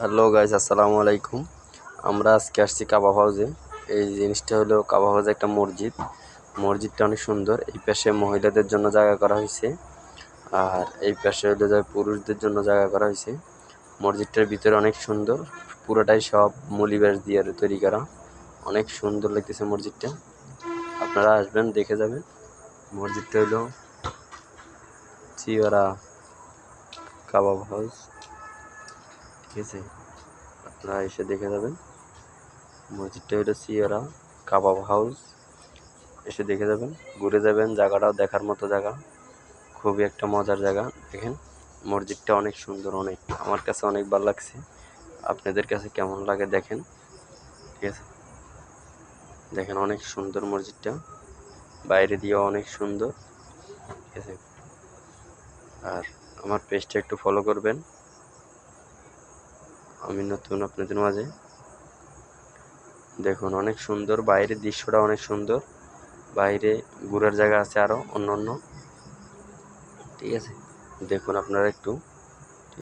Hello guys, আসসালামু আলাইকুম। আমরা আজকে আসছি কাবাব হাউসে। এই জিনিসটা হলো কাবাব হাউসে একটা মসজিদ। মসজিদটা অনেক সুন্দর। এই পাশে মহিলাদের জন্য জায়গা করা হয়েছে, আর এই পাশে হলো যে পুরুষদের জন্য জায়গা করা হয়েছে। মসজিদটার ভিতরে অনেক সুন্দর, পুরোটাই সব মলিবাস দিয়ে তৈরি করা। অনেক সুন্দর লাগতেছে মসজিদটা। আপনারা আসবেন, দেখে যাবেন। মসজিদটা হলো চিওরা কাবাব হাউস, ঠিক আছে? আপনারা এসে দেখে যাবেন। মসজিদটা হলো সিয়েরা কাবাব হাউস। এসে দেখে যাবেন, ঘুরে যাবেন। জায়গাটাও দেখার মতো জায়গা, খুবই একটা মজার জায়গা। দেখেন, মসজিদটা অনেক সুন্দর, অনেক, আমার কাছে অনেক ভালো লাগছে। আপনাদের কাছে কেমন লাগে দেখেন, ঠিক আছে? দেখেন, অনেক সুন্দর মসজিদটা, বাইরে দিয়েও অনেক সুন্দর, ঠিক আছে? আর আমার পেজটা একটু ফলো করবেন, আমি নতুন আপনাদের মাঝে। দেখুন, অনেক সুন্দর, বাইরের দৃশ্যটা অনেক সুন্দর। বাইরে ঘোরার জায়গা আছে আরও অন্য অন্য, ঠিক আছে? দেখুন আপনারা একটু।